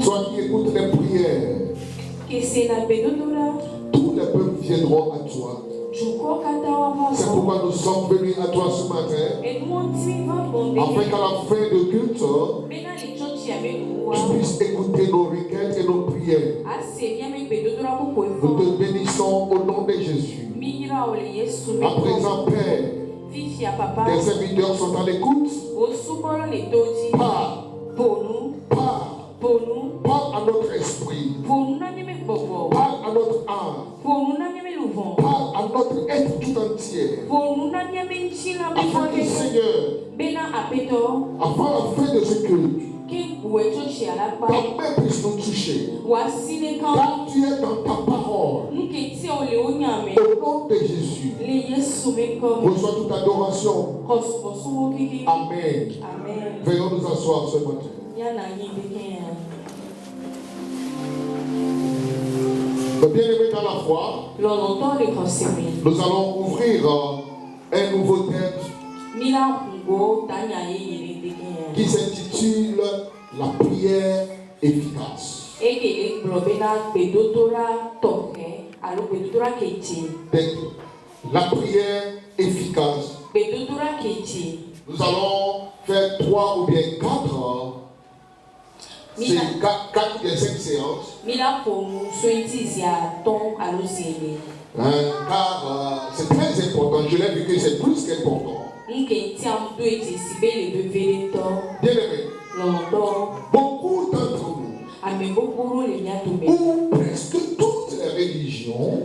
Toi qui écoutes les prières, tous les peuples viendront à toi. C'est pourquoi nous sommes venus à toi ce matin, afin qu'à la fin de culte, tu puisses écouter nos requêtes et nos prières. Nous te bénissons au nom de Jésus. À présent, Père, tes serviteurs sont à l'écoute. Parle à notre esprit. Parle à notre âme. Parle à notre être tout entier. Afin que, Seigneur, afin la fin de ce culte, ta main puisse nous toucher. Car tu es dans ta parole. Au nom de Jésus, reçois toute adoration. Amen. Veuillons nous asseoir ce matin. Bien-aimés dans la foi, nous allons ouvrir un nouveau thème qui s'intitule La prière efficace. La prière efficace. Nous allons faire 3 ou bien 4. C'est 4 ou bien 5 séances. Car c'est très important. Je l'ai vu que c'est plus qu'important. Bien-aimés, beaucoup d'entre nous, ou presque toutes les religions,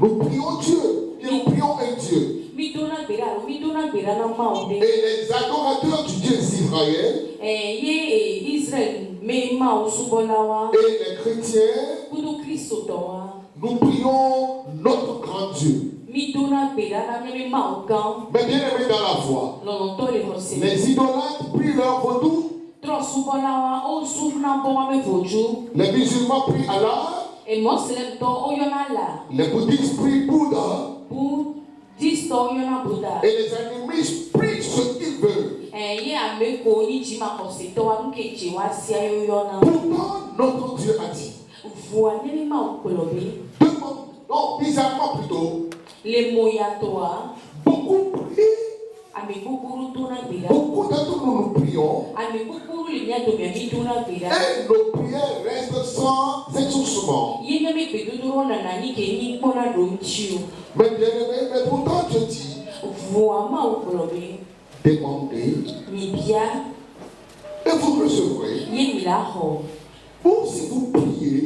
nous prions Dieu et nous prions un Dieu. Et les adorateurs du Dieu d'Israël et les chrétiens, nous prions notre grand Dieu. Mais bien aimés dans la foi, les idolâtres prient leur vaudou. Les musulmans prient Allah. Les bouddhistes prient Bouddha. Et les animistes prient ce qu'ils veulent. Pourtant, notre Dieu a dit. Non, bizarrement plutôt. Beaucoup prient. Beaucoup d'entre nous nous prions. Et nos prières restent sans exaucement. Mais bien-aimés, pourtant je dis, demandez et vous recevrez. Ou si vous priez,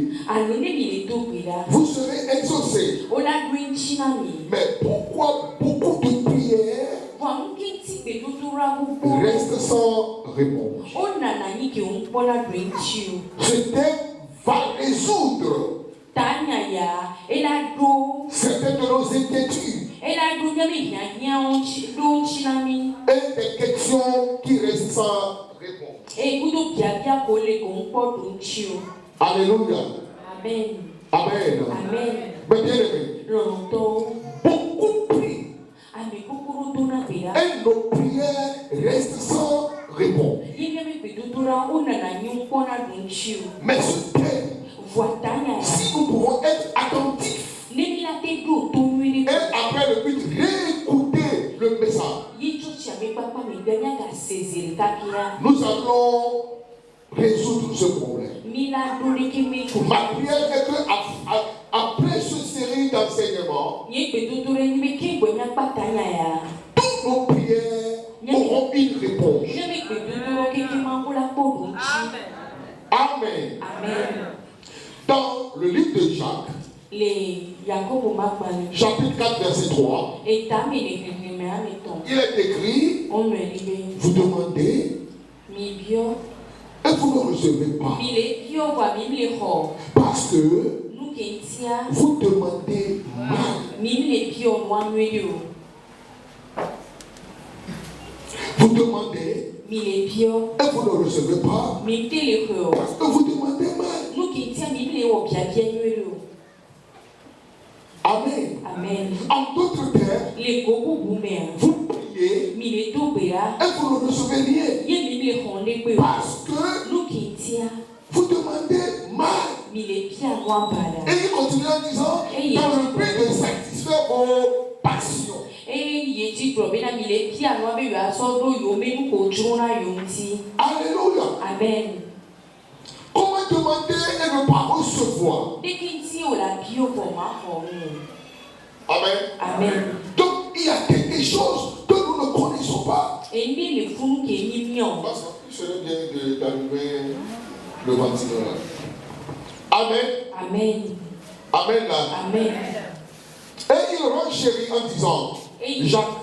vous serez exaucés. Mais pourquoi beaucoup de prières restent sans réponse? Ce thème va résoudre certaines de nos inquiétudes et des questions qui restent sans réponse. Alléluia. Amen. Amen. Mais bien aimé, beaucoup prient et nos prières restent sans réponse. Mais ce thème, si nous pouvons être attentifs et après le but réécouter le message, nous allons résoudre ce problème. Ma prière est que après cette série d'enseignements, toutes nos prières auront une réponse. Amen. Amen. Dans le livre de Jacques, chapitre 4, verset 3, il est écrit, vous demandez et vous ne recevez pas. Parce que vous demandez mal. Vous demandez et vous ne recevez pas. Parce que vous demandez mal. Amen. Amen. En d'autres termes, vous priez et vous ne recevez rien. Parce que vous demandez mal. Et il continue en disant, dans le but de satisfaire vos passions. Alléluia. Amen. Comment demander et ne pas recevoir? Amen. Amen. Donc il y a quelque chose que nous ne connaissons pas. Il serait bien d'allumer le ventilateur. Amen. Amen. Amen là. Amen. Et il renchérit en disant, Jacques,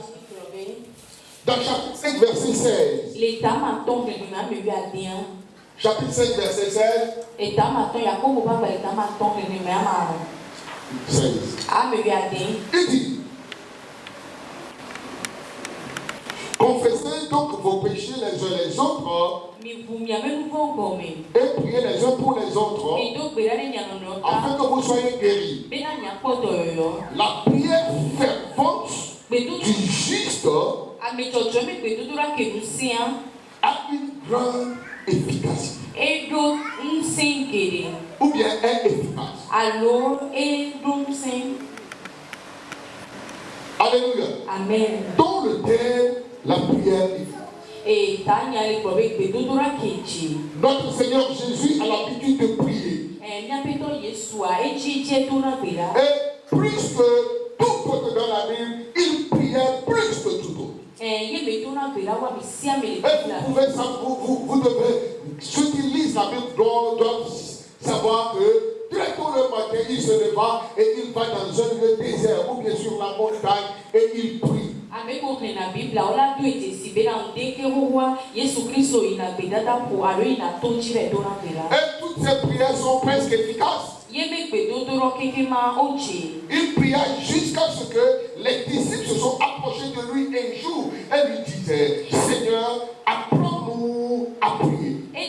dans chapitre 5, verset 16. Chapitre 5, verset 16. 16. Il dit, confessez donc vos péchés les uns les autres et priez les uns pour les autres afin que vous soyez guéris. La prière fervente du juste a une grande efficacité. Ou bien est efficace. Alléluia. Amen. Dans le thème, la prière efficace. Notre Seigneur Jésus a l'habitude de prier. Et plus que tout autre dans la Bible, il priait plus que tout autre. Et vous devez, ceux qui lisent la Bible doivent savoir que très tôt le matin, il se leva et il va dans un lieu désert ou bien sur la montagne et il prie. Et toutes ces prières sont presque efficaces. Il pria jusqu'à ce que les disciples se sont approchés de lui un jour et lui disaient, Seigneur, apprends-nous à prier. Et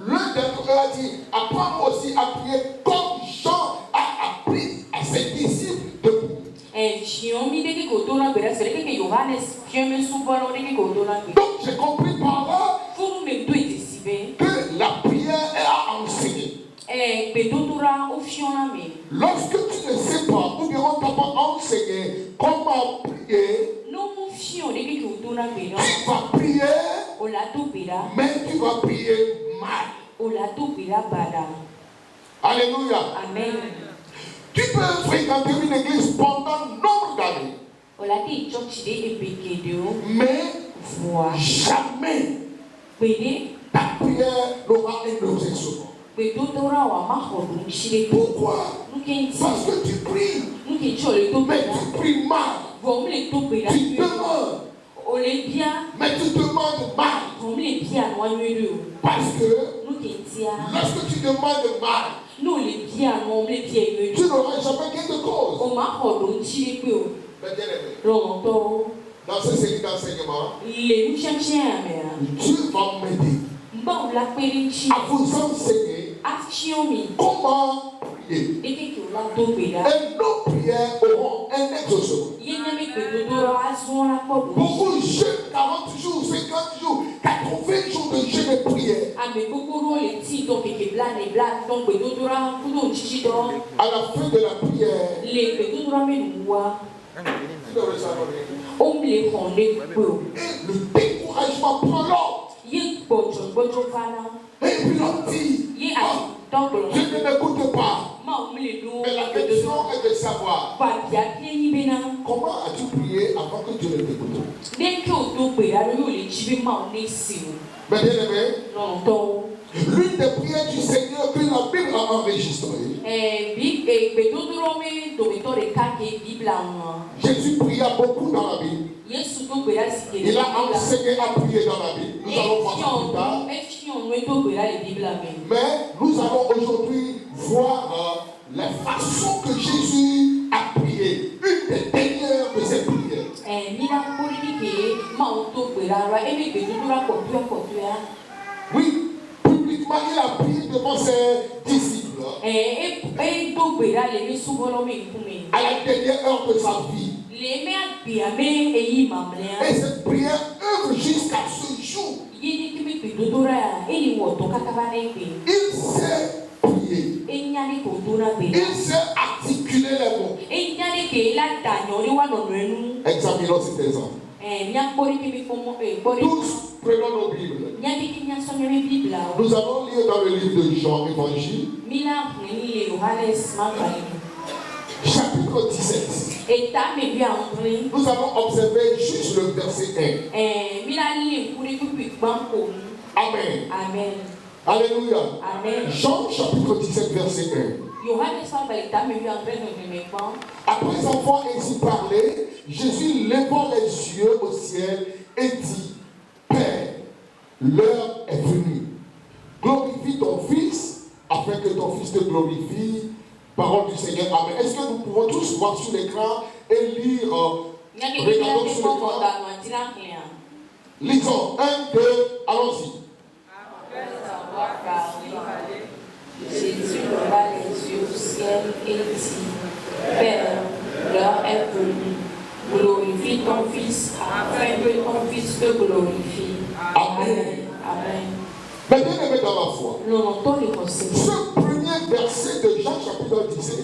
l'un d'entre eux a dit, apprends-moi aussi à prier comme Jean a appris à ses disciples de prier. Donc j'ai compris par là que la prière est à enseigner. Lorsque tu ne sais pas ou bien on t'a pas enseigné comment prier, tu vas prier, mais tu vas prier mal. Alléluia. Amen. Tu peux fréquenter une église pendant nombre d'années, mais jamais ta prière n'aura un objet souvent. Pourquoi? Parce que tu pries, mais tu pries mal. Tu demandes, mais tu demandes mal. Parce que lorsque tu demandes mal, tu n'auras jamais gain de cause. Mais bien aimé, dans cette série d'enseignements, Dieu va m'aider à vous enseigner comment prier. Et nos prières auront un exaucement. Beaucoup jeûnent 40 jours, 50 jours, 80 jours de jeûne et prière. À la fin de la prière, et le découragement prend l'ordre. Et puis l'on dit, je ne m'écoute pas. Mais la question est de savoir comment as-tu prié avant que Dieu ne t'écoute. Mais bien aimé, l'une des prières du Seigneur que la Bible a enregistrée, Jésus pria beaucoup dans la Bible. Il a enseigné à prier dans la Bible. Nous allons voir ça plus tard. Mais nous allons aujourd'hui voir la façon que Jésus a prié. Une des dernières de ses prières. Oui, publiquement il devant ses disciples à la dernière heure de sa vie. Et cette prière œuvre jusqu'à ce jour. Il sait prier. Il sait articuler les mots. Examinons cet exemple. Tous prenons nos Bibles. Nous allons lire dans le livre de Jean, Évangile, chapitre 17. Nous allons observer juste le verset 1. Amen. Amen. Alléluia. Amen. Jean, chapitre 17, verset 1. Après avoir ainsi parlé, Jésus levant les yeux au ciel et dit, Père, l'heure est venue. Glorifie ton Fils, afin que ton Fils te glorifie. Parole du Seigneur. Amen. Est-ce que nous pouvons tous voir sur l'écran et lire? Regardons sur l'écran. Lisons. 1, 2, allons-y. Après avoir parlé, Jésus leva les yeux au ciel et dit, Père, l'heure est venue. Glorifie ton Fils, afin que ton Fils te glorifie. Amen. Amen. Mais bien aimé dans la foi, ce premier verset de Jean chapitre 17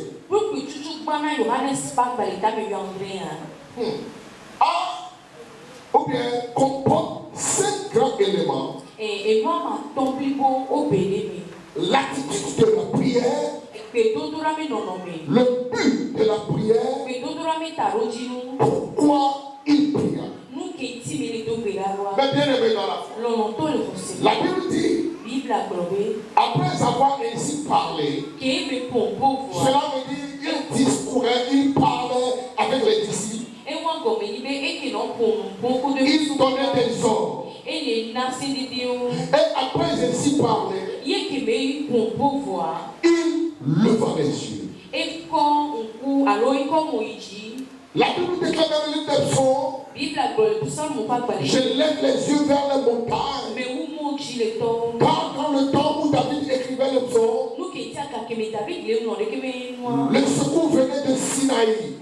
ou bien comporte 5 grands éléments. L'attitude de la prière, le but de la prière, pourquoi il pria. Mais bien aimé dans la foi, la Bible dit, après avoir ainsi parlé, cela veut dire il discourait, il parlait avec les disciples. Il donnait des ordres. Et après ainsi parler, il leva les yeux. La Bible déclare dans le livre des Psaumes, je lève les yeux vers les montagnes. Car dans le temps où David écrivait le psaume, le secours venait de Sinaï.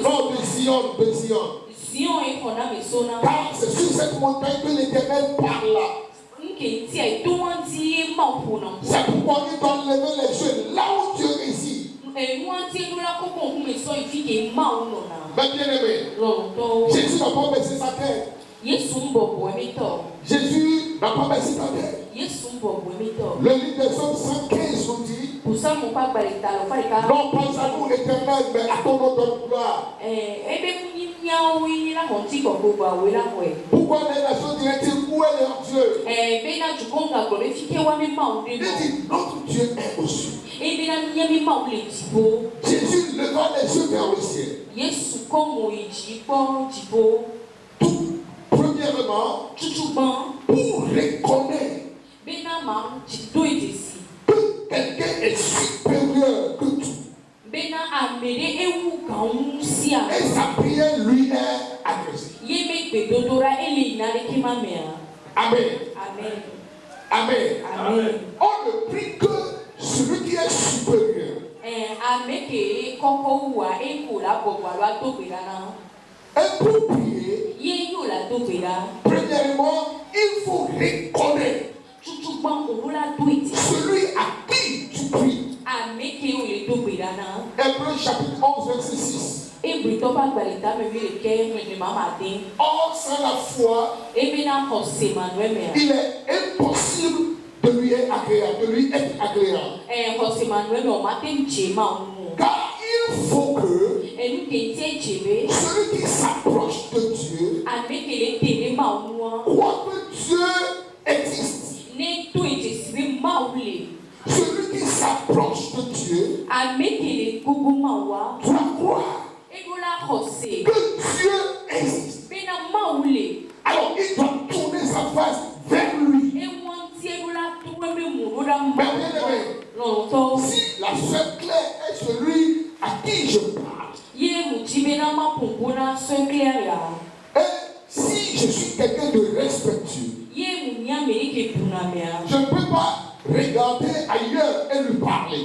Non, de Sion. Car c'est sur cette montagne que l'Éternel parla. C'est pourquoi il doit lever les yeux là où Dieu réside. Mais bien aimé, Jésus n'a pas baissé sa tête. Jésus n'a pas baissé sa tête. Le livre des Psaumes 115 nous dit, non pas à nous l'Éternel, mais à ton nom de gloire. Pourquoi les nations diraient-ils où est leur Dieu? Il dit, notre Dieu est au sud. Jésus leva les yeux vers le ciel. Tout premièrement, pour reconnaître que quelqu'un est supérieur que tout. Et sa prière lui est adressée. Amen. Amen. Amen. On ne prie que celui qui est supérieur. Et pour prier, premièrement, il faut reconnaître celui à qui tu pries. Hébreux chapitre 11, verset 6. Or, sans la foi, il est impossible de lui être agréable. Car il faut que celui qui s'approche de Dieu croit que Dieu existe. Celui qui s'approche de Dieu doit croire que Dieu existe. Alors il doit tourner sa face vers lui. Mais bien aimé, si la seule clé est celui à qui je parle, et si je suis quelqu'un de respectueux, je ne peux pas regarder ailleurs et lui parler.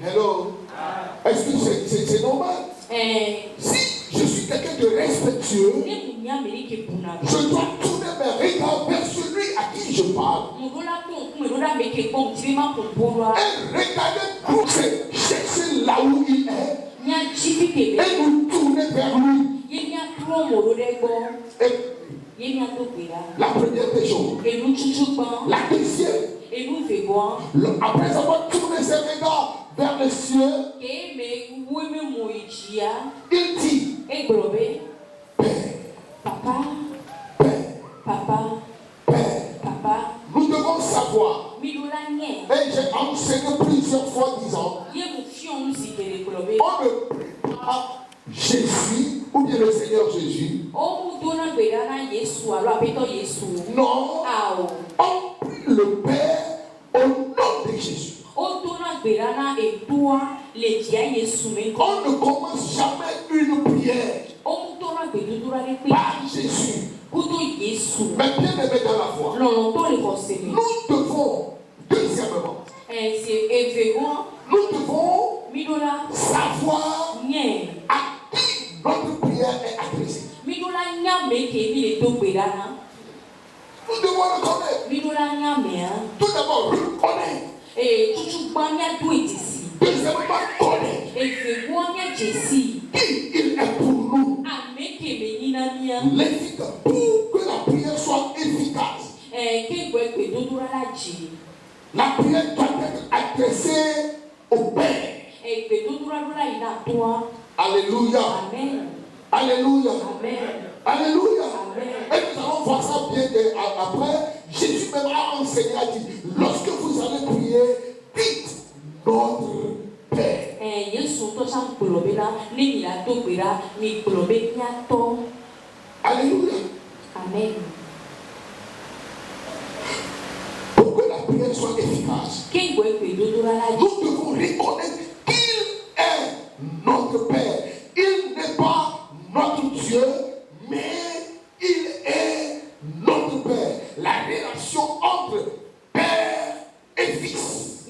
Hello. Est-ce que c'est normal? Si je suis quelqu'un de respectueux, je dois tourner mes regards vers celui à qui je parle. Et regarder pour chercher là où il est. Et nous tourner vers lui. Et la première des choses. La deuxième. Après avoir tourné ses regards vers les cieux, il dit, Père, Papa, Père, Papa, Père, Papa, nous devons savoir. Et j'ai enseigné plusieurs fois disant, on ne prie pas Jésus ou bien le Seigneur Jésus. Non, on prie le Père au nom de Jésus. On ne commence jamais une prière par Jésus. Mais bien aimé dans la foi, nous devons, deuxièmement, nous devons savoir à qui notre prière est adressée. Nous devons le connaître. Tout d'abord, reconnaître. Deuxièmement, connaître qui il est pour nous. L'efficace, pour que la prière soit efficace. La prière doit être adressée au Père. Alléluia. Amen. Alléluia. Amen. Alléluia. Amen. Et nous allons voir ça bien après. Jésus même a enseigné, a dit, lorsque vous allez prier, dites notre Père. Alléluia. Amen. Pour que la prière soit efficace, nous devons reconnaître qu'il est notre Père. Il n'est pas notre Dieu, mais il est notre Père. La relation entre Père et Fils.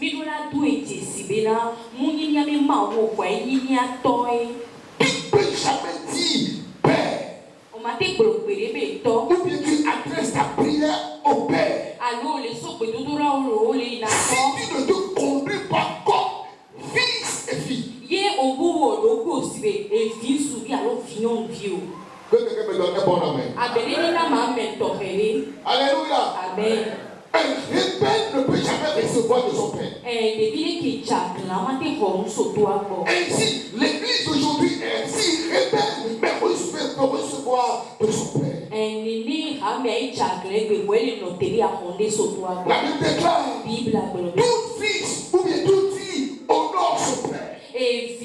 Qui peut jamais dire Père? Ou bien tu adresses ta prière au Père. Si tu ne te conduis pas comme fils et fille. Que quelqu'un me donne un bon amen. Alléluia. Amen. Un rebelle ne peut jamais recevoir de son Père. Ainsi, l'Église aujourd'hui est si rebelle, mais peut recevoir de son Père. La Bible déclare, tout fils ou bien toute fille honore son Père. Et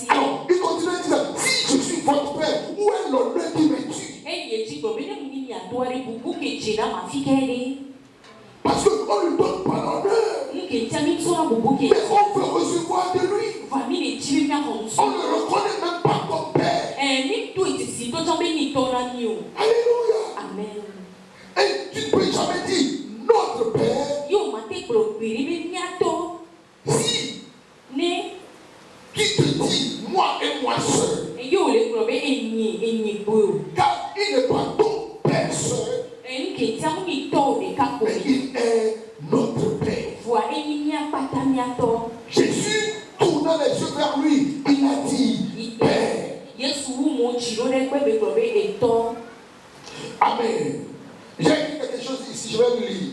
alors, il continue à dire, si je suis votre Père, où est l'honneur qui me tue? Parce qu'on ne lui donne pas l'honneur. Mais on veut recevoir de lui. On ne le reconnaît même pas comme Père. Alléluia. Amen. Et tu ne peux jamais dire notre Père si tu te dis moi et moi seul. Car il n'est pas ton Père seul, mais il est notre Père. Jésus tournant les yeux vers lui, il a dit Père. Amen. J'ai écrit quelque chose ici, je vais le lire.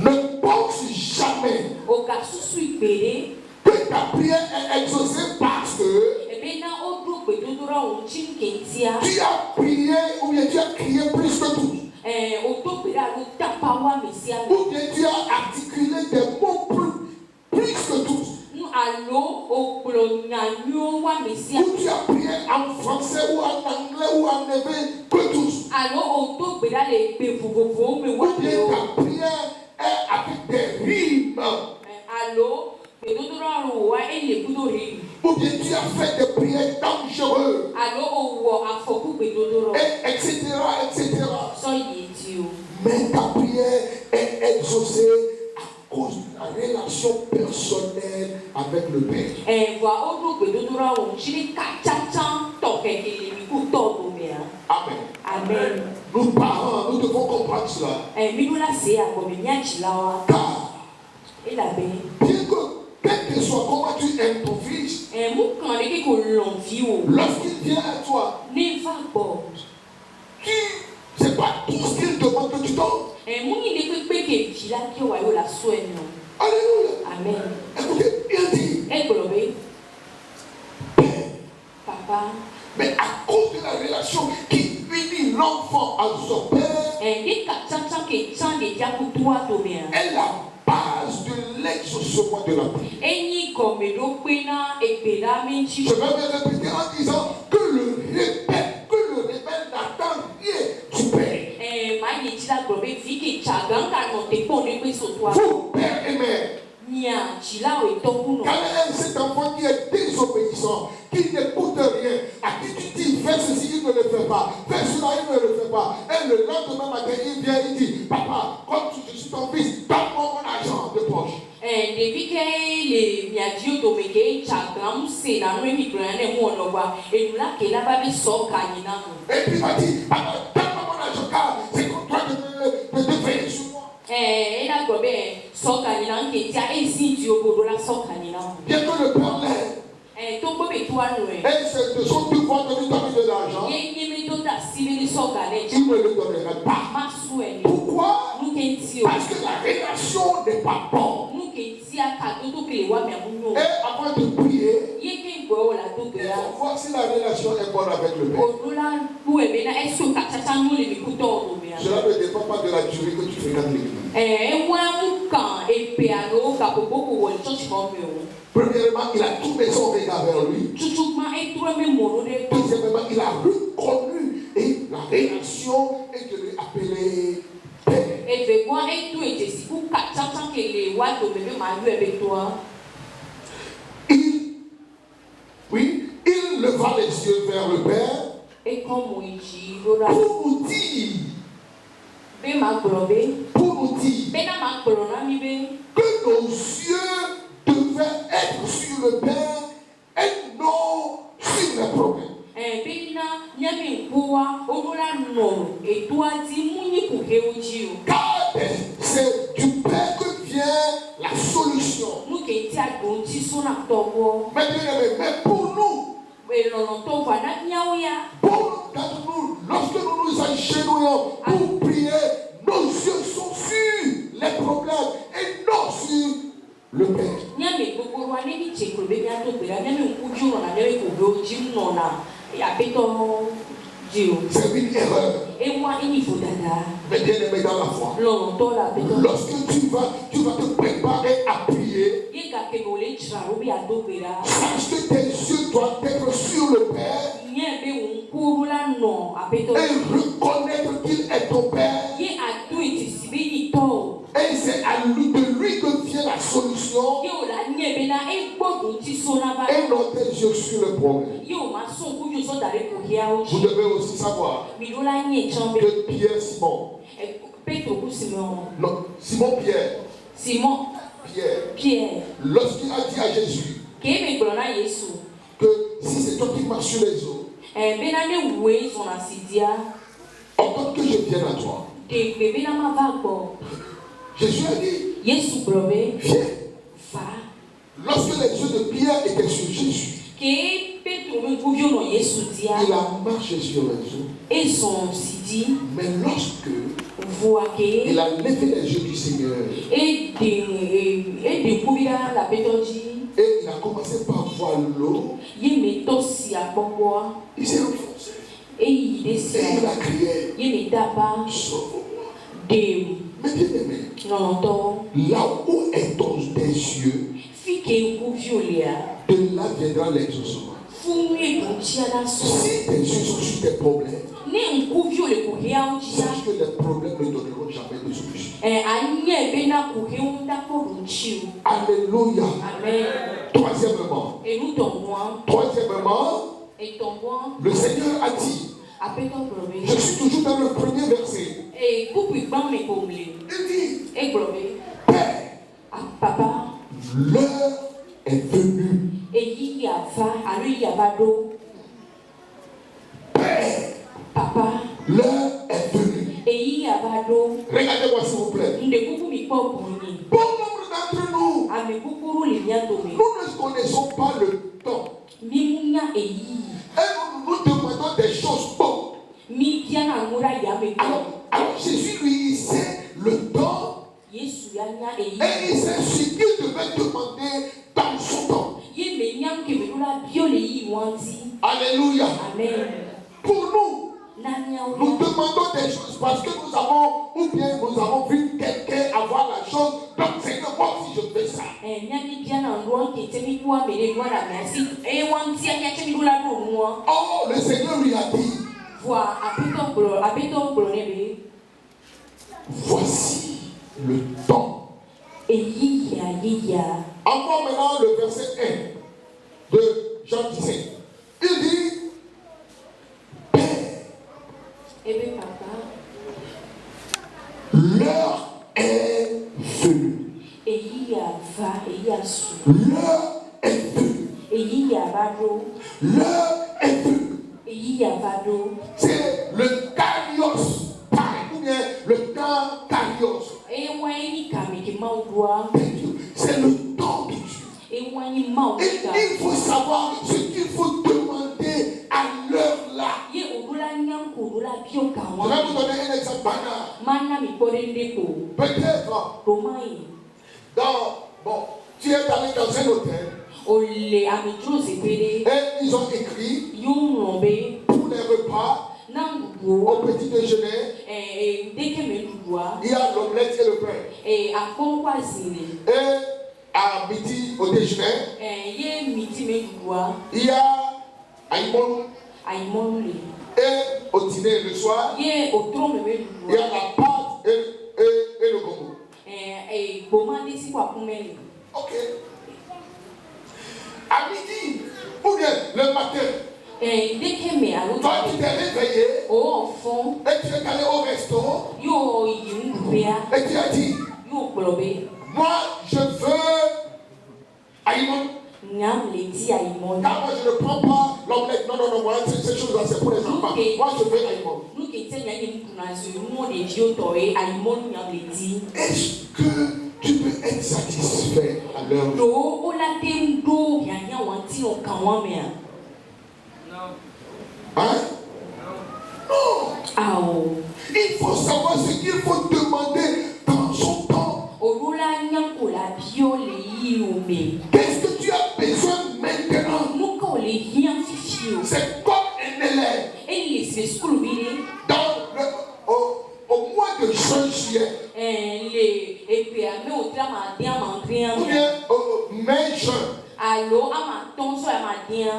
Ne pense jamais que ta prière est exaucée parce que tu as prié ou bien tu as crié plus que tous. Ou bien tu as articulé des mots plus que tous. Ou tu as prié en français ou en anglais ou en hébreu que tous. Ou bien ta prière est avec des rimes. Ou bien tu as fait des prières dans dangereux. Et etc. Mais ta prière est exaucée à cause de la relation personnelle avec le Père. Amen. Amen. Nous parents, nous devons comprendre cela. Car, bien que quel que soit comment tu aimes ton fils, lorsqu'il vient à toi, c'est pas tout ce qu'il demande que tu donnes. Alléluia. Amen. Écoutez, il dit, Papa, mais à cause de la relation qui unit l'enfant à son père, est la base de l'exaucement de la prière. Je vais me répéter en disant que le rebelle n'attend rien du Père. Vous, père et mère, quand cet enfant qui est désobéissant, qui n'écoute rien, à qui tu dis fais ceci, il ne le fait pas, fais cela, il ne le fait pas, et le lendemain matin il vient, il dit papa, comme je suis ton fils, donne-moi mon argent de poche. Et puis il m'a dit papa, donne-moi mon argent car c'est contre toi de veiller sur moi. Bientôt le père l'aide. Et c'est de son devoir de lui donner de l'argent. Il ne le donnera pas. Pourquoi? Parce que la relation n'est pas bonne. Et avant de prier, il faut voir si la relation est bonne avec le Père. Cela ne dépend pas de la durée que tu fréquentes l'église. Premièrement, il a tourné son regard vers lui. Deuxièmement, il a reconnu et la relation est de lui appeler Père. Il leva les yeux vers le Père pour nous dire que nos yeux devaient être sur le Père et non sur les problèmes. Car c'est du Père que vient la solution. Mais pour nous, lorsque nous nous agenouillons pour prier, nos yeux sont sur les problèmes et non sur le Père. C'est une erreur. Mais bien aimé dans la foi, lorsque tu vas te préparer à prier, sache que tes yeux doivent être sur le Père et reconnaître qu'il est ton Père. Et c'est à lui, de lui que vient la solution. Et non tes yeux sur le problème. Vous devez aussi savoir que Pierre Pierre, lorsqu'il a dit à Jésus que si c'est toi qui marches sur les eaux, ordonne que je vienne à toi. Jésus a dit, viens. Lorsque les yeux de Pierre étaient sur Jésus, il a marché sur les eaux. Mais lorsque il a levé les yeux du Seigneur et il a commencé par voir l'eau, il s'est enfoncé et il a crié, sauve-moi. Mais bien aimé, là où est tes yeux, de là viendra l'exaucement. Si tes yeux sont sur tes problèmes, sache que les problèmes ne donneront jamais de solution. Alléluia. Amen. Troisièmement, Le Seigneur a dit, je suis toujours dans le premier verset. Il dit, Père, l'heure est venue. Père, l'heure est venue. Regardez-moi s'il vous plaît. Bon nombre d'entre nous, nous ne connaissons pas le temps. Et nous nous demandons des choses bonnes. Alors Jésus lui, il sait le temps. Et il sait ce qu'il devait demander dans son temps. Alléluia. Amen. Pour nous, nous demandons des choses parce que nous avons, ou bien nous avons vu quelqu'un avoir la chose. Donc Seigneur, moi aussi je fais ça. Oh, le Seigneur lui a dit, voici le temps. Encore maintenant le verset 1 de Jean 17. Il dit, l'heure est venue. L'heure est venue. L'heure est venue. C'est le Kairos, ou bien le temps Kairos. C'est le temps de Dieu. Et il faut savoir ce qu'il faut demander à l'heure là. Je vais vous donner un exemple banal. Peut-être, tu es allé dans un hôtel et ils ont écrit pour les repas, au petit déjeuner, il y a l'omelette et le pain. Et à midi, au déjeuner, il y a aïmon. Et au dîner le soir, il y a la pâte et le gombo. Ok. À midi, ou bien le matin, toi tu t'es réveillé et tu es allé au resto et tu as dit, moi je veux aïmon. Car moi je ne prends pas l'omelette. Non, moi ces choses-là c'est pour les enfants. Moi je veux aïmon. Est-ce que tu peux être satisfait à l'heure? Non. Hein? Non. Il faut savoir ce qu'il faut demander dans son temps. Qu'est-ce que tu as besoin maintenant? C'est comme un élève. Dans au mois de juin-juillet. Ou bien mai juin.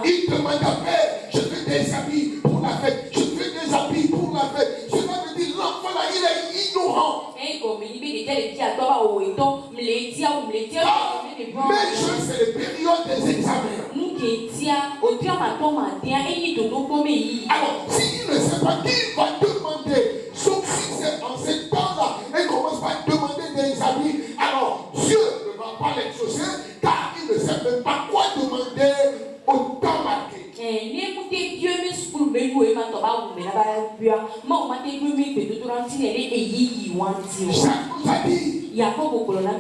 Il demande à Père, je veux des habits pour la fête. Je veux des habits pour la fête. Cela veut dire l'enfant là, il est ignorant. Mais juin, c'est la période des examens. Alors, s'il ne sait pas qu'il va demander, sauf si c'est en ce temps-là, il commence par demander des habits, alors Dieu ne va pas l'exaucer, car il ne sait même pas quoi demander au temps marqué. Chaque vous a dit,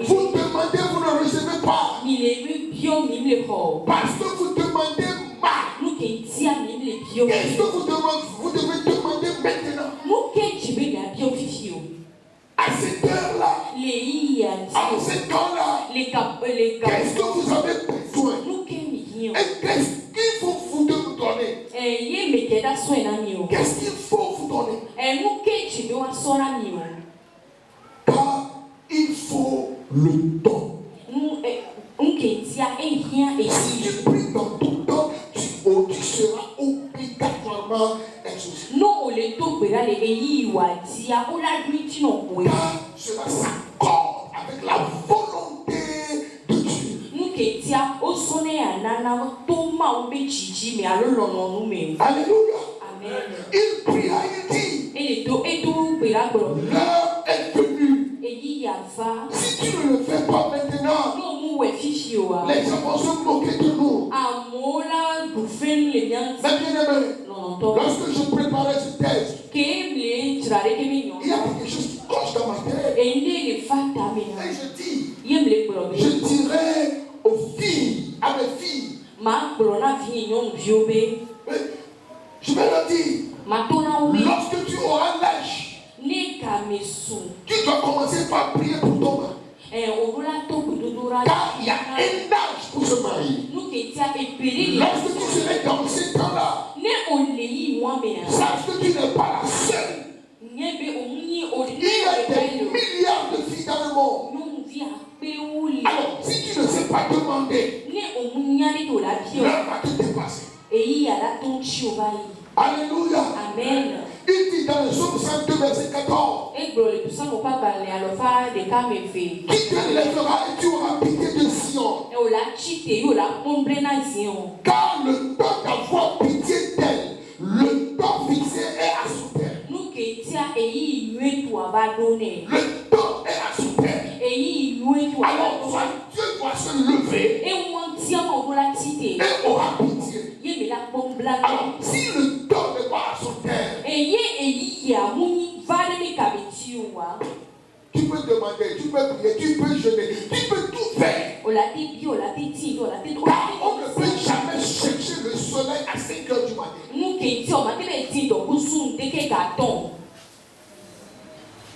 vous demandez, vous ne recevez pas. Parce que vous demandez mal. Qu'est-ce que vous demandez? Vous devez demander maintenant. À cette heure-là, à ce temps-là, qu'est-ce que vous avez besoin? Et qu'est-ce qu'il faut vous donner? Qu'est-ce qu'il faut vous donner? Car il faut le temps. Si tu pries dans ton temps, tu seras obligatoirement exaucé. Car cela s'accorde avec la volonté de Dieu. Alléluia. Amen. Il pria, il dit, l'heure est venue. Si tu ne le fais pas maintenant, les gens vont se moquer de nous. Mais bien aimé, lorsque je préparais ce texte, il y a quelque chose qui coche dans ma tête. Et je dirais aux filles, à mes filles, je vais leur dire, lorsque tu auras l'âge, tu dois commencer par prier pour ton mari. Car il y a un âge pour se marier. Lorsque tu serais dans ces temps-là, sache que tu n'es pas la seule. Il y a des milliards de filles dans le monde. Alors, si tu ne sais pas demander, l'heure va te dépasser. Alléluia. Amen. Il dit dans le psaume 52, verset 14, qui te lèvera et tu auras pitié de Sion. Car le temps d'avoir pitié d'elle, le temps fixé est à son terme. Le temps est à son terme. Alors, Dieu doit se lever et aura pitié. Alors, si le temps n'est pas à son terme, tu peux demander, tu peux prier, tu peux jeûner, tu peux tout faire. Car on ne peut jamais chercher le soleil à 5 heures du matin.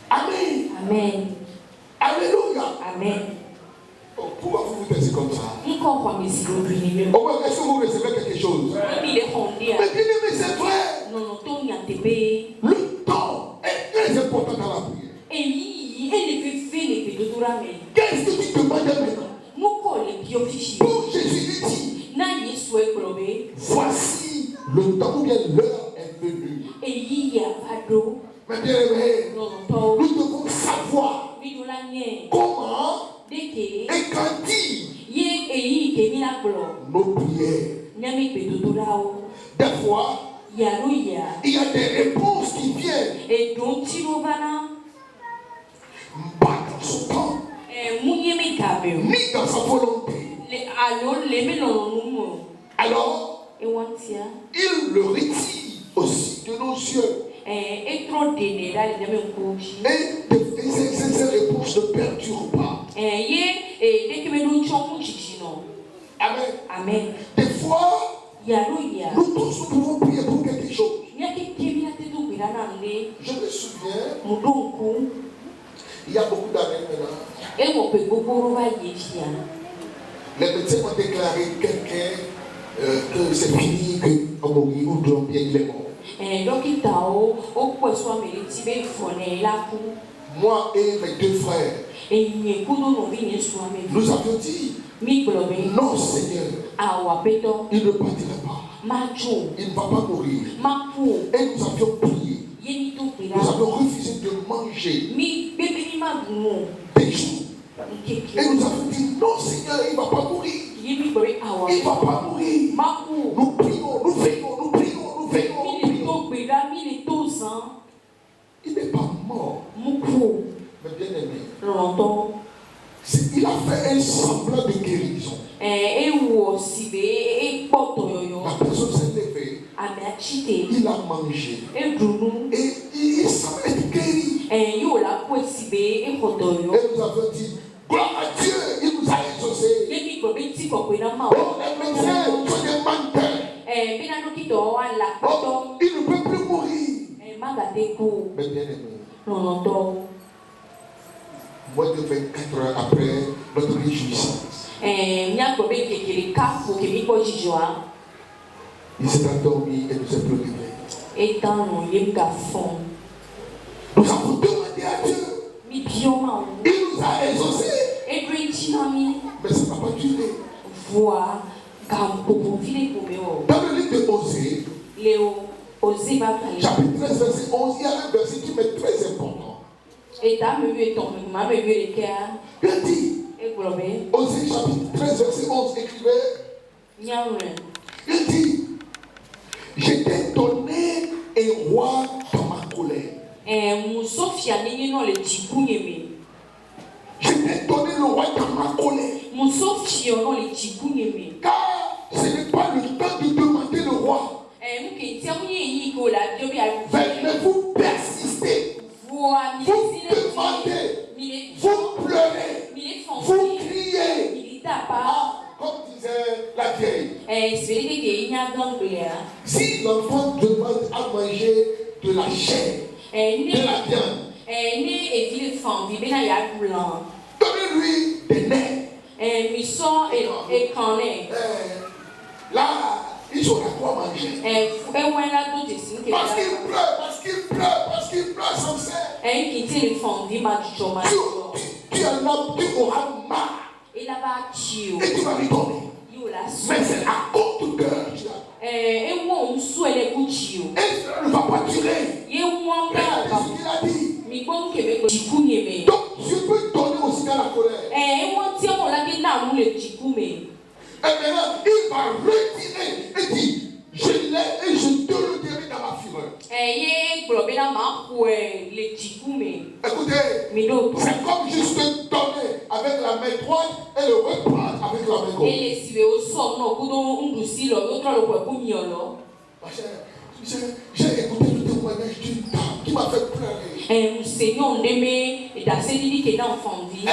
Amen. Amen. Alléluia. Amen. Oh, pourquoi vous vous taisez comme ça? Au moins, est-ce que vous recevez quelque chose? Mais bien aimé, c'est vrai. Le temps est très important dans la prière. Qu'est-ce que tu demandes maintenant? Pour Jésus dit, voici le temps où l'heure est venue. Mais bien aimé, nous devons savoir comment et quand dire nos prières. Des fois, il y a des réponses qui viennent pas dans son temps, ni dans sa volonté. Alors, il le retire aussi de nos yeux. Et ces réponses ne perdurent pas. Amen. Amen. Des fois, nous tous nous pouvons prier pour quelque chose. Je me souviens, il y a beaucoup d'années maintenant, les médecins ont déclaré quelqu'un que c'est fini, que ou bien il est mort. Moi et mes deux frères, nous avions dit, non Seigneur, il ne partira pas. Il ne va pas mourir. Et nous avions prié. Nous avons refusé de manger des jours. Et nous avons dit, non Seigneur, il ne va pas mourir. Il ne va pas mourir. Nous prions, nous veillons, nous prions, nous veillons. Il n'est pas mort. Mais bien aimé, il a fait un semblant de guérison. La personne s'est levée. Il a mangé. Et il semble être guéri. Et nous avons dit, gloire à Dieu, il nous a exaucés. Oh, les médecins sont des menteurs. Oh, il ne peut plus mourir. Mais bien aimé, moins de 24 heures après notre réjouissance, il s'est endormi et nous s'est plus réveillés. Nous avons demandé à Dieu. Il nous a exaucés. Mais ça n'a pas duré. Dans le livre de Osée, chapitre 13, verset 11, il y a un verset qui m'est très important. Il dit, Osée chapitre 13, verset 11, écrivez, Il dit, je t'ai donné un roi dans ma colère. Je t'ai donné le roi dans ma colère. Car ce n'est pas le temps de demander le roi. Mais vous persistez. Vous demandez. Vous pleurez. Vous criez. Comme disait la vieille. Si l'enfant demande à manger de la chair, de la viande, donnez-lui des nerfs. Là, il saura quoi manger. Parce qu'il pleure sans cesse. Tu es un homme, tu auras marre. Et tu vas lui donner. Mais c'est à cause du cœur. Et cela ne va pas durer. Regardez ce qu'il a dit. Donc, je peux donner aussi dans la colère. Et maintenant, il va retirer et dire, je l'ai et je te le dirai dans ma fureur. Écoutez, c'est comme juste donner avec la main droite et le reprendre avec la main gauche. J'ai écouté le témoignage d'une dame qui m'a fait pleurer. Elle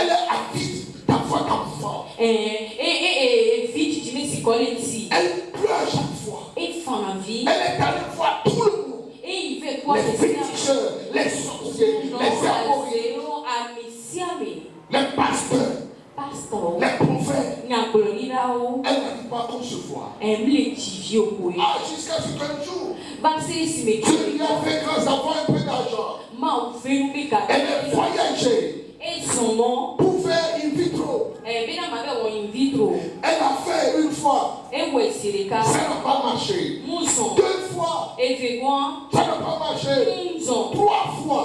est avide d'avoir d'enfants. Elle pleure chaque fois. Elle est allée voir tout le monde. Les féticheurs, les sorciers, les héroïnes, les pasteurs, les prophètes. Elle n'arrive pas à concevoir. Jusqu'à ce qu'un jour, Dieu lui a fait grâce d'avoir un peu d'argent. Elle est voyagée pour faire in vitro. Elle a fait une fois. Ça n'a pas marché. 2 fois. Ça n'a pas marché. 3 fois.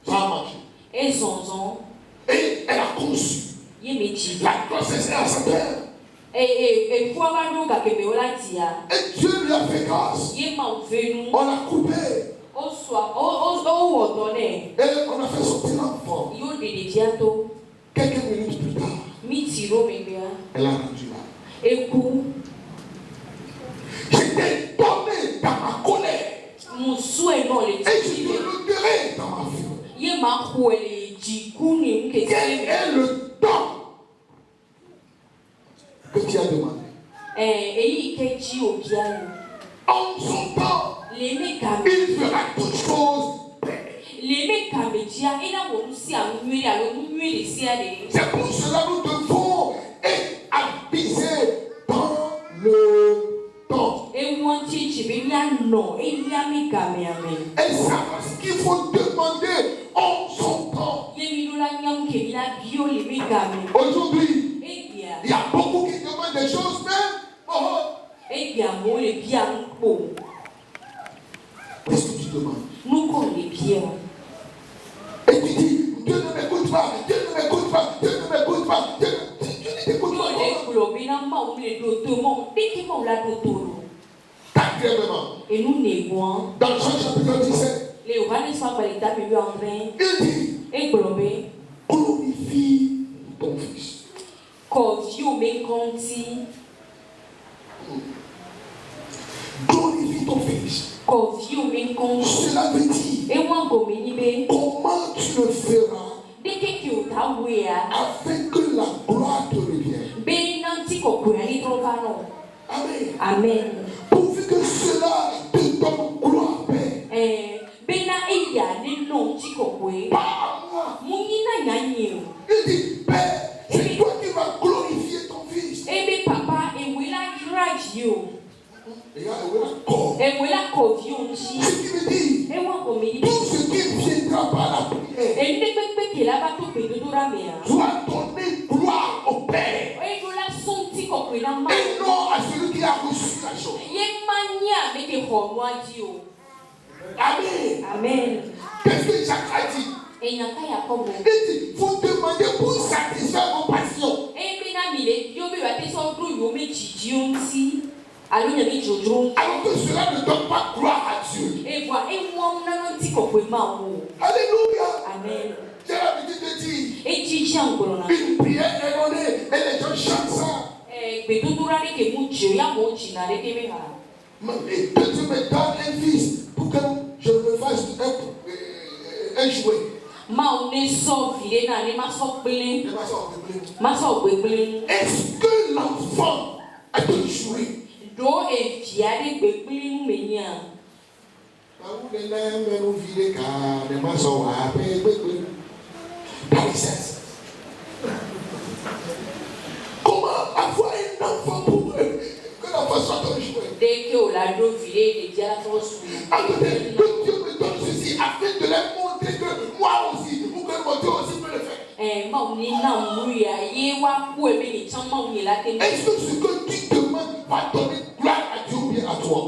Ça a marché. Et elle a conçu. La grossesse est à sa terre. Et Dieu lui a fait grâce. On l'a coupé. Et on a fait sortir l'enfant. Quelques minutes plus tard, elle a rendu là. Je t'ai donné dans ma colère. Et je te le dirai dans ma fureur. Quel est le temps que tu as demandé? En son temps, il fera toutes choses. C'est pour cela que nous devons être avisés dans le temps. Et savoir ce qu'il faut demander en son temps. Aujourd'hui, il y a beaucoup qui demandent des choses, mais qu'est-ce que tu demandes? Et tu dis, Dieu ne m'écoute pas, Dieu ne m'écoute pas, Dieu ne m'écoute pas, Dieu ne t'écoute pas. Quatrièmement, dans Jean chapitre 17, il dit, glorifie ton fils. Glorifie ton fils. Cela veut dire comment tu le feras afin que la gloire te revienne. Amen. Amen. Pourvu que cela te donne gloire, Père. Pas à moi. Il dit, Père, c'est toi qui vas glorifier ton fils. Ce qui veut dire, tout ce qui viendra par la prière doit donner gloire au Père. Et non à celui qui a reçu la chose. Amen. Amen. Qu'est-ce que Jacques a dit? Il dit, vous demandez pour satisfaire vos passions. Alors que cela ne donne pas gloire à Dieu. Alléluia. Amen. J'ai l'habitude de dire, une prière erronée et les gens chantent ça. Et que Dieu me donne un fils pour que je me fasse un jouet. Est-ce que l'enfant a un jouet? Comment avoir un enfant pour que l'enfant soit un jouet? Dès que la dos virée, déjà la force. Que Dieu me donne ceci afin de leur montrer que moi aussi, ou que mon Dieu aussi peut le faire. Est-ce que ce que tu demandes va donner gloire à Dieu ou bien à toi?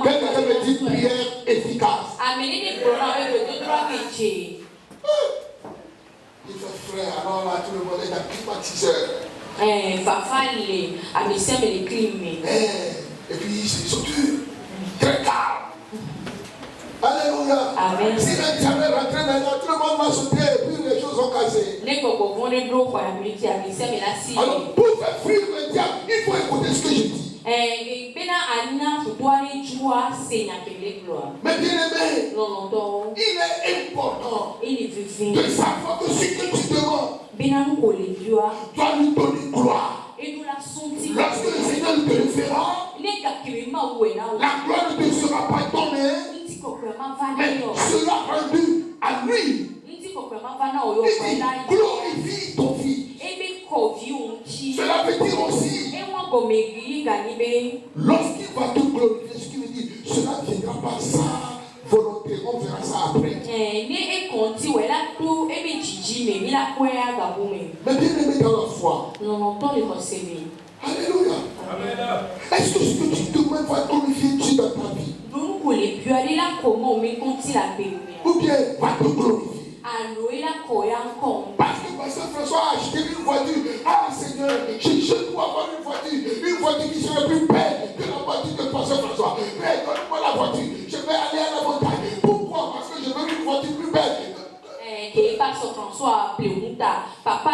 Quelqu'un me dit prière efficace. Il fait frère, alors là tout le monde est un climatiseur. Et puis ils sont très calmes. Alléluia. Amen. Si l'Internet rentre maintenant, tout le monde va sauter et puis les choses sont cassées. Alors pour faire fuir le diable, il faut écouter ce que je dis. Mais bien aimé, il est important de savoir que ce que tu demandes doit lui donner gloire. Lorsque le Seigneur te le fera, la gloire ne te sera pas donnée, mais sera rendue à lui. Il dit, glorifie ton fils. Cela veut dire aussi, lorsqu'il va te glorifier, ce qui veut dire, cela ne viendra pas sans volonté, on verra ça après. Mais bien aimé dans la foi. Alléluia. Est-ce que ce que tu demandes va glorifier Dieu dans ta vie? Ou bien va te glorifier? Parce que Pasteur François a acheté une voiture. Ah Seigneur, je dois avoir une voiture qui serait plus belle que la voiture de Pasteur François. Mais donne-moi la voiture, je vais aller à la montagne. Pourquoi? Parce que je veux une voiture plus belle. Pasteur François papa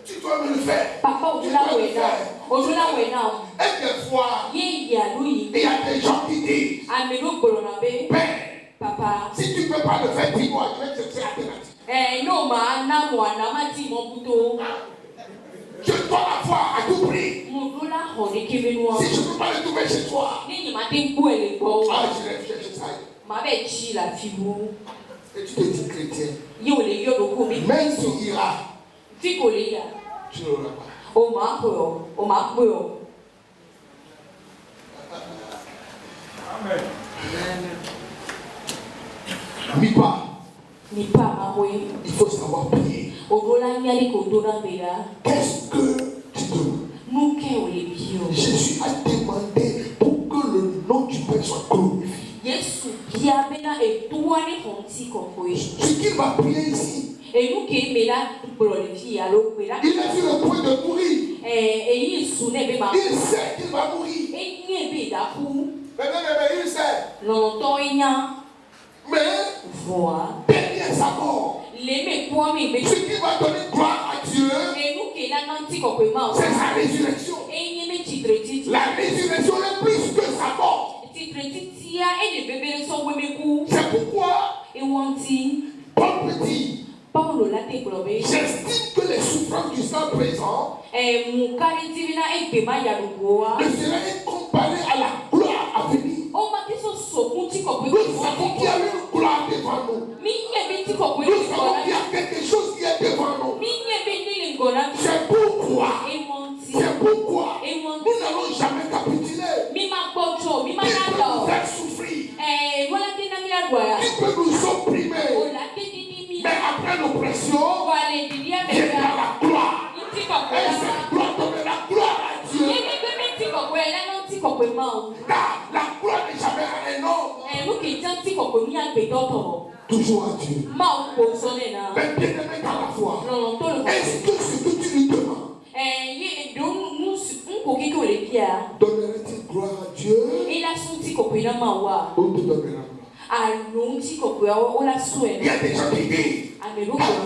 tu dois me le faire. Papa tu dois me le faire. Et des fois, il y a des gens qui disent, Père, papa, si tu ne peux pas le faire, dis-moi, je vais chercher alternative. Je dois la voir à tout prix. Si je ne peux pas le trouver chez toi, je vais chercher ça. Et tu te dis chrétien. Même si tu iras, tu n'auras pas. Amen. Il faut savoir prier. Qu'est-ce que tu demandes? Jésus a demandé pour que le nom du Père soit glorifié. Ce qu'il va prier ici, il est sur le point de mourir. Il sait qu'il va mourir. Mais il sait. Mais derrière sa mort, ce qui va donner gloire à Dieu, c'est sa résurrection. La résurrection est plus que sa mort. C'est pourquoi Paul peut dire, j'estime que les souffrances du sang présent ne seraient comparées à la gloire à venir. Nous savons qu'il y a une gloire devant nous. Nous savons qu'il y a quelque chose qui est devant nous. C'est pourquoi nous n'allons jamais capituler. Il peut nous faire souffrir. Il peut nous opprimer. Mais après l'oppression, viendra la gloire. Et cette gloire donnera gloire à Dieu. La gloire n'est jamais un nom. toujours à Dieu. Mais bien aimé dans la foi, est-ce que ce que tu lui demandes donnerait-il gloire à Dieu ou te donnera? Il y a des gens qui disent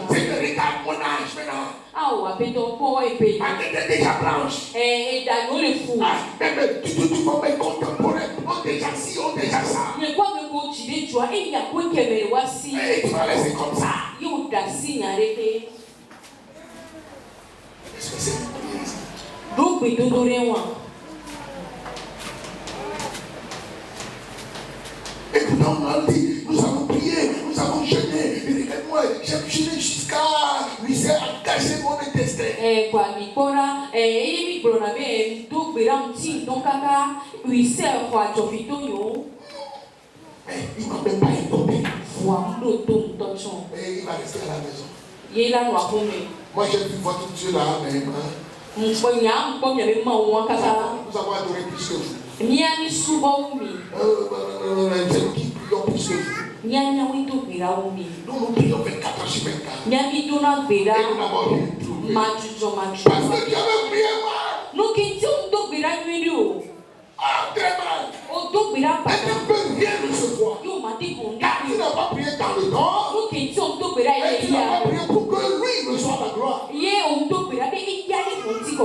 Seigneur, regarde mon âge maintenant. Ma tête est déjà blanche. Même tu vois mes contemporains ont déjà ci, ont déjà ça. Et tu vas laisser comme ça. Est-ce que c'est et puis on a dit, nous avons prié, nous avons jeûné. Et regarde-moi, j'ai jeûné jusqu'à lui faire cacher mon intestin. Il m'a même pas écouté. Et il va rester à la maison. Moi j'ai pu voir tout Dieu là même. Nous avons adoré plus que vous. Qui prions plus que vous. Nous prions 24 heures sur 24. Et nous n'avons rien trouvé. Parce que Dieu veut prier mal. Ah, très mal. Et tu ne peux rien recevoir. Car tu n'as pas prié dans le temps. Et tu n'as pas prié pour que lui reçoive la gloire. Tu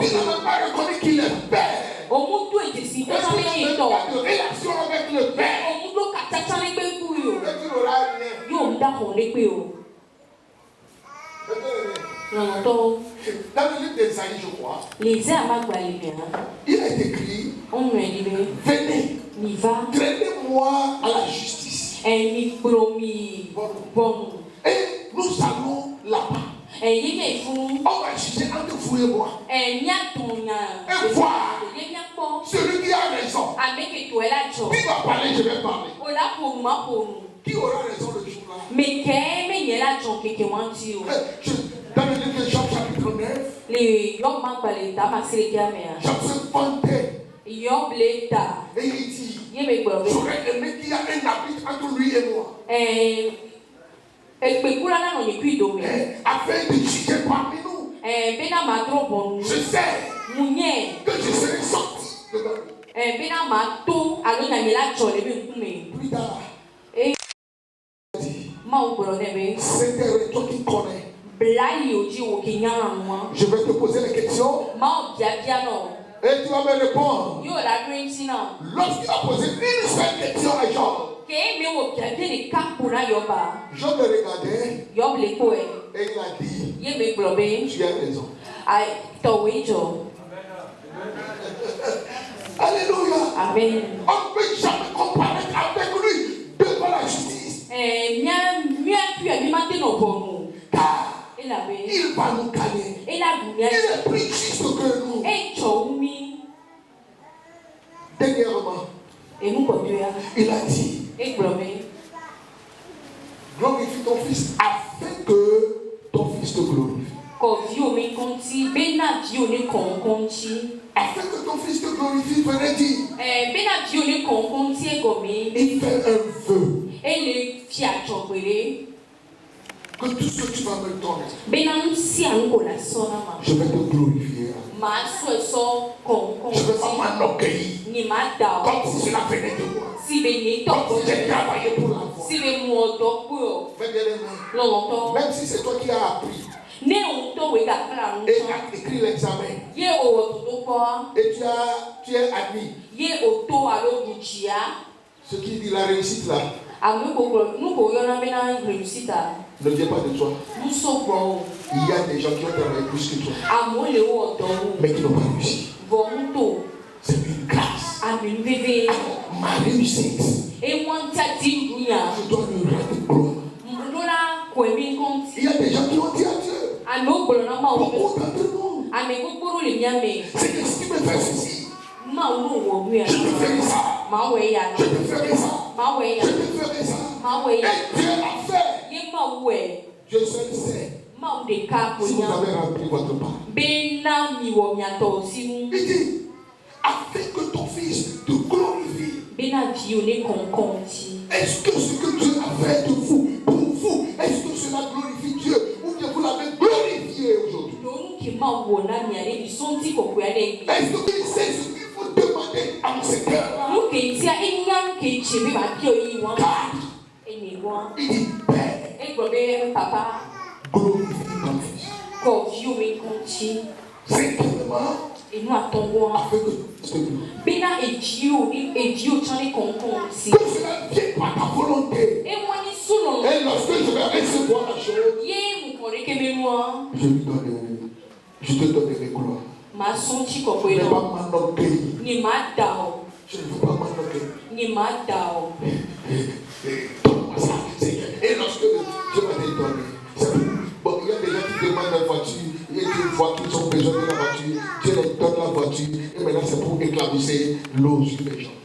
n'as même pas reconnu qu'il est Père. Est-ce que tu n'as même pas de relation avec le Père? Et tu n'auras rien. Dans le livre d'Ésaïe, je crois, il est écrit venez, traînez-moi à la justice. Et nous allons là-bas. On va juger entre vous et moi. Et voir celui qui a raison. Qui va parler, je vais parler. Qui aura raison le jour-là? Dans le livre de Job chapitre 9, Job se vantait. Et il dit, j'aurais aimé qu'il y ait un arbitre entre lui et moi. Afin de juger parmi nous. Je sais que je serai sorti de plus tard. C'est toi qui connais. Je vais te poser les questions. Et tu vas me répondre. Lorsqu'il a posé une seule question à Job, Job le regardait et il a dit, tu as raison. Alléluia. Amen. On ne peut jamais comparer avec lui devant la justice. Car il va nous gagner. Il est plus juste que nous. Dernièrement, il a dit, glorifie ton fils afin que ton fils te glorifie. Afin que ton fils te glorifie, venez dire. Il fait un vœu. Que tout ce que tu vas me donner, je vais te glorifier. Je ne vais pas m'enorgueillir. Comme si cela venait de moi. Comme si j'ai travaillé pour l'avoir. Mais bien aimé, même si c'est toi qui as appris et as écrit l'examen, et tu es admis, ce qui dit la réussite là ne vient pas de toi. Il y a des gens qui ont travaillé plus que toi, mais qui n'ont pas réussi. C'est une grâce. Ma réussite, je dois lui rendre gloire. Il y a des gens qui ont dit à Dieu, beaucoup d'entre nous, c'est que si tu me fais ceci, je te ferai ça. Je te ferai ça. Je te ferai ça. Et Dieu l'a fait. Dieu seul sait si vous avez rempli votre part. Il dit, afin que ton fils te glorifie. Est-ce que ce que Dieu a fait de vous pour cela glorifie Dieu ou que vous l'avez glorifié aujourd'hui? Est-ce qu'il sait ce qu'il faut demander à mon Seigneur? Car il dit Père, Papa, glorifie ton Fils. Simplement, et nous attendons afin que cela vienne par ta volonté. Et lorsque je vais recevoir la chose, je te donnerai gloire. Je ne vais pas m'ennuyer. Je ne veux pas m'ennuyer. Donne-moi ça, Seigneur. Et lorsque je vais te donner, bon, il y a des gens qui demandent la voiture et qui voient qu'ils ont besoin de la voiture. Dieu leur donne la voiture et maintenant c'est pour éclabousser l'eau sur les gens.